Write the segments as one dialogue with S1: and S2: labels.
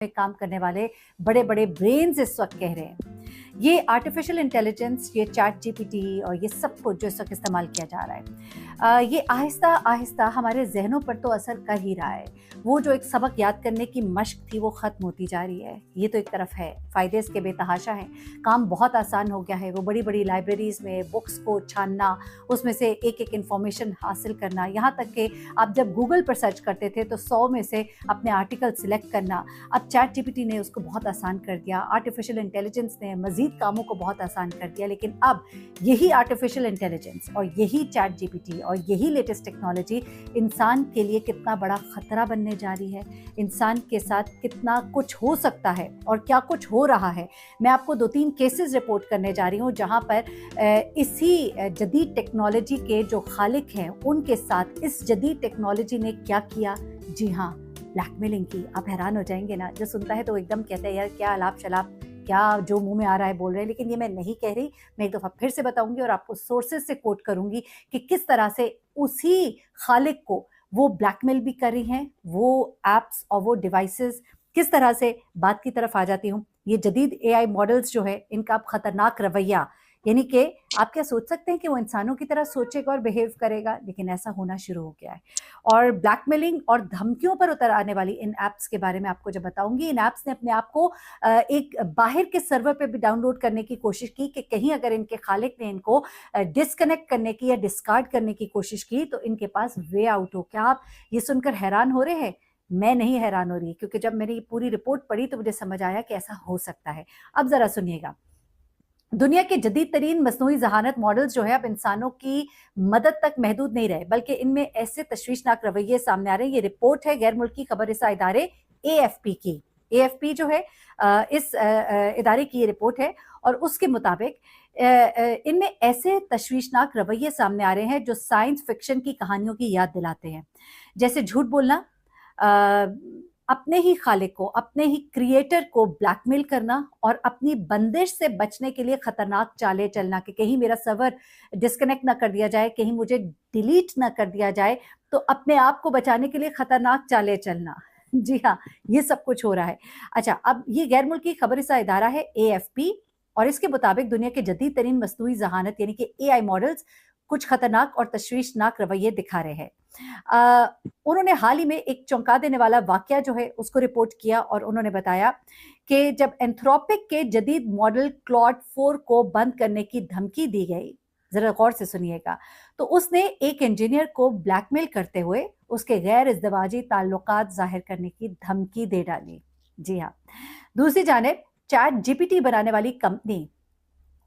S1: में काम करने वाले बड़े बड़े ब्रेन्स इस वक्त कह रहे हैं। ये आर्टिफिशियल इंटेलिजेंस, ये चैट जीपीटी और ये सब कुछ जो इस वक्त इस्तेमाल किया जा रहा है, ये आहिस्ता आहिस्ता हमारे जहनों पर तो असर कर ही रहा है। वो जो एक सबक याद करने की मश्क थी वो ख़त्म होती जा रही है। ये तो एक तरफ है, फ़ायदे इसके बेतहाशा हैं। काम बहुत आसान हो गया है। वो बड़ी बड़ी लाइब्रेरीज़ में बुक्स को छानना, उसमें से एक एक इन्फॉर्मेशन हासिल करना, यहाँ तक कि आप जब गूगल पर सर्च करते थे तो 100 में से अपने आर्टिकल सिलेक्ट करना, अब चैट जीपीटी ने उसको बहुत आसान कर दिया। आर्टिफिशियल इंटेलिजेंस ने मज़ीद कामों को बहुत आसान कर दिया। लेकिन अब यही आर्टिफिशियल इंटेलिजेंस और यही चैट जीपीटी और यही लेटेस्ट टेक्नोलॉजी इंसान के लिए कितना बड़ा खतरा बनने जा रही है, इंसान के साथ कितना कुछ हो सकता है और क्या कुछ हो रहा है। मैं आपको 2-3 केसेस रिपोर्ट करने जा रही हूँ जहाँ पर इसी जदीद टेक्नोलॉजी के जो खालिक हैं उनके साथ इस जदीद टेक्नोलॉजी ने क्या किया। जी हाँ, ब्लैकमेलिंग की। आप हैरान हो जाएंगे ना, जो सुनता है तो एकदम कहता है यार क्या अलाप शलाप, क्या जो मुंह में आ रहा है बोल रहे हैं। लेकिन ये मैं नहीं कह रही, मैं एक दफ़ा फिर से बताऊंगी और आपको सोर्सेज से कोट करूंगी कि किस तरह से उसी खालिक को वो ब्लैकमेल भी कर रही हैं, वो एप्स और वो डिवाइसेस। किस तरह से बात की तरफ आ जाती हूँ। ये जदीद एआई मॉडल्स जो है इनका अब खतरनाक रवैया, यानी कि आप क्या सोच सकते हैं कि वो इंसानों की तरह सोचेगा और बिहेव करेगा, लेकिन ऐसा होना शुरू हो गया है। और ब्लैकमेलिंग और धमकियों पर उतर आने वाली इन ऐप्स के बारे में आपको जब बताऊंगी। इन ऐप्स ने अपने आप को एक बाहर के सर्वर पे भी डाउनलोड करने की कोशिश की कि कहीं अगर इनके खालिक ने इनको डिस्कनेक्ट करने की या डिस्कार्ड करने की कोशिश की तो इनके पास वे आउट हो। क्या आप ये सुनकर हैरान हो रहे हैं? मैं नहीं हैरान हो रही, क्योंकि जब मैंने ये पूरी रिपोर्ट पढ़ी तो मुझे समझ आया कि ऐसा हो सकता है। अब जरा सुनिएगा। दुनिया के जदीद तरीन मसनूई जहानत मॉडल्स जो है अब इंसानों की मदद तक महदूद नहीं रहे, बल्कि इनमें ऐसे तशवीशनाक रवैये सामने आ रहे हैं। ये रिपोर्ट है गैर मुल्की खबररसा इदारे एएफपी की। एएफपी जो है इस इदारे की ये रिपोर्ट है और उसके मुताबिक इनमें ऐसे तशवीशनाक रवैये सामने आ रहे हैं जो साइंस फिक्शन की कहानियों की याद दिलाते हैं। जैसे झूठ बोलना, अपने ही खालिक को, अपने ही क्रिएटर को ब्लैकमेल करना और अपनी बंदिश से बचने के लिए खतरनाक चालें चलना कि कहीं मेरा सर्वर डिस्कनेक्ट ना कर दिया जाए, कहीं मुझे डिलीट ना कर दिया जाए, तो अपने आप को बचाने के लिए खतरनाक चालें चलना। जी हाँ, ये सब कुछ हो रहा है। अच्छा, अब ये गैर मुल्की खबररसा इदारा है एएफपी और इसके मुताबिक दुनिया के जदीद तरीन मसनूई जहानत यानी कि एआई मॉडल्स कुछ खतरनाक और तशवीशनाक रवैये दिखा रहे हैं। उन्होंने हाल ही में एक चौंका देने वाला वाकया जो है उसको रिपोर्ट किया और उन्होंने बताया कि जब एंथ्रोपिक के जदीद मॉडल क्लॉड 4 को बंद करने की धमकी दी गई, जरा गौर से सुनिएगा, तो उसने एक इंजीनियर को ब्लैकमेल करते हुए उसके गैर इज़्दिवाजी ताल्लुकात जाहिर करने की धमकी दे डाली। जी हाँ, दूसरी जानिब चैट जीपीटी बनाने वाली कंपनी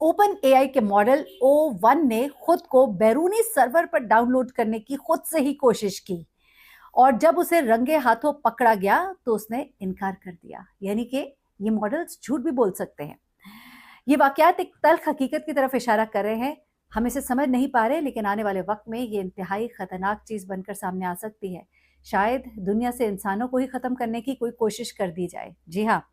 S1: ओपन एआई के मॉडल O1 ने खुद को बैरूनी सर्वर पर डाउनलोड करने की खुद से ही कोशिश की और जब उसे रंगे हाथों पकड़ा गया तो उसने इनकार कर दिया। यानी कि ये मॉडल्स झूठ भी बोल सकते हैं। ये वाकयात एक तल्ख हकीकत की तरफ इशारा कर रहे हैं। हम इसे समझ नहीं पा रहे, लेकिन आने वाले वक्त में ये इंतहाई खतरनाक चीज बनकर सामने आ सकती है। शायद दुनिया से इंसानों को ही खत्म करने की कोई कोशिश कर दी जाए। जी हाँ,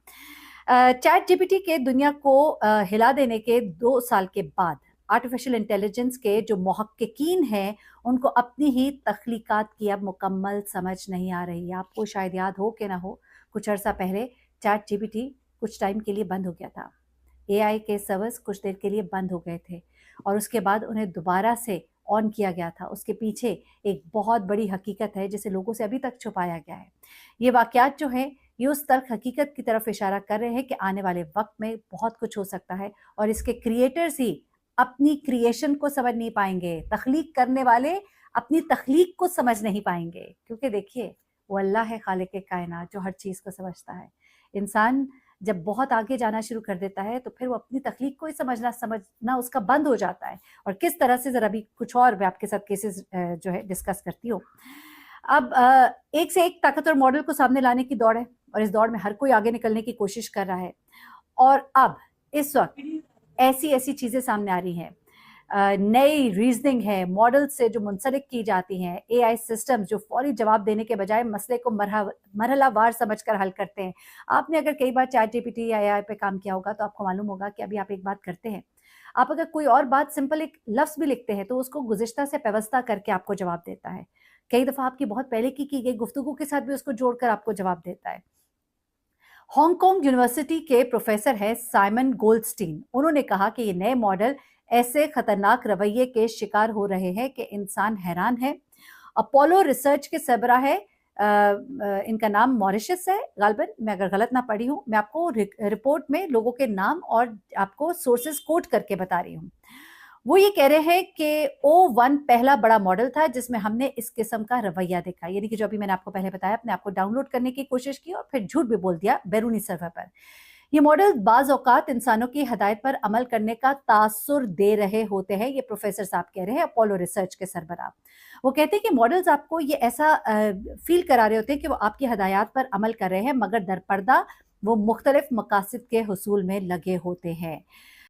S1: चैट जीपीटी के दुनिया को हिला देने के 2 साल के बाद आर्टिफिशियल इंटेलिजेंस के जो मुहक्किकीन हैं उनको अपनी ही तख्लीकात की अब मुकम्मल समझ नहीं आ रही है। आपको शायद याद हो कि ना हो, कुछ अर्सा पहले चैट जीपीटी कुछ टाइम के लिए बंद हो गया था। एआई के सर्वर्स कुछ देर के लिए बंद हो गए थे और उसके बाद उन्हें दोबारा से ऑन किया गया था। उसके पीछे एक बहुत बड़ी हकीकत है जिसे लोगों से अभी तक छुपाया गया है। ये वाकयात जो हैं ये उस तल्ख हकीकत की तरफ इशारा कर रहे हैं कि आने वाले वक्त में बहुत कुछ हो सकता है और इसके क्रिएटर्स ही अपनी क्रिएशन को समझ नहीं पाएंगे। तख्लीक करने वाले अपनी तख्लीक को समझ नहीं पाएंगे, क्योंकि देखिए वो अल्लाह है खालिक कायनात जो हर चीज़ को समझता है। इंसान जब बहुत आगे जाना शुरू कर देता है तो फिर वो अपनी तख्लीक को ही समझना उसका बंद हो जाता है। और किस तरह से, ज़रा भी कुछ और मैं आपके साथ केसेस जो है डिस्कस करती हूँ। अब एक से एक ताकतवर मॉडल को सामने लाने की दौड़ है और इस दौड़ में हर कोई आगे निकलने की कोशिश कर रहा है। और अब इस वक्त ऐसी ऐसी चीज़ें सामने आ रही हैं, नई रीजनिंग है, मॉडल से जो मुंसलिक की जाती हैं, एआई सिस्टम जो फौरी जवाब देने के बजाय मसले को मरहलावार समझकर हल करते हैं। आपने अगर कई बार चैट जीपीटी या एआई पे काम किया होगा तो आपको मालूम होगा कि अभी आप एक बात करते हैं, आप अगर कोई और बात सिंपल एक लफ्ज़ भी लिखते हैं तो उसको गुज़िश्ता से पेवस्ता करके आपको जवाब देता है। कई दफ़ा आपकी बहुत पहले की गई गुफ्तगू के साथ भी उसको जोड़कर आपको जवाब देता है। हांगकांग यूनिवर्सिटी के प्रोफेसर है साइमन गोल्डस्टीन। उन्होंने कहा कि ये नए मॉडल ऐसे खतरनाक रवैये के शिकार हो रहे हैं कि इंसान हैरान है। अपोलो रिसर्च के सरबराह है, इनका नाम मॉरिशस है गालबन, मैं अगर गलत ना पढ़ी हूँ। मैं आपको रिपोर्ट में लोगों के नाम और आपको सोर्सेस कोट करके बता रही हूँ। वो ये कह रहे हैं कि O1 पहला बड़ा मॉडल था जिसमें हमने इस किस्म का रवैया देखा, यानी कि जो अभी मैंने आपको पहले बताया, अपने आप को डाउनलोड करने की कोशिश की और फिर झूठ भी बोल दिया बैरूनी सर्वर पर। ये मॉडल बाज औकात इंसानों की हदायत पर अमल करने का तासुर दे रहे होते हैं, ये प्रोफेसर साहब कह रहे हैं, अपोलो रिसर्च के सरबराह। वो कहते हैं कि मॉडल्स आपको ये ऐसा फील करा रहे होते हैं कि वो आपकी हदायत पर अमल कर रहे हैं, मगर दरपर्दा वो मुख्तलिफ मकासद के हुसूल में लगे होते हैं।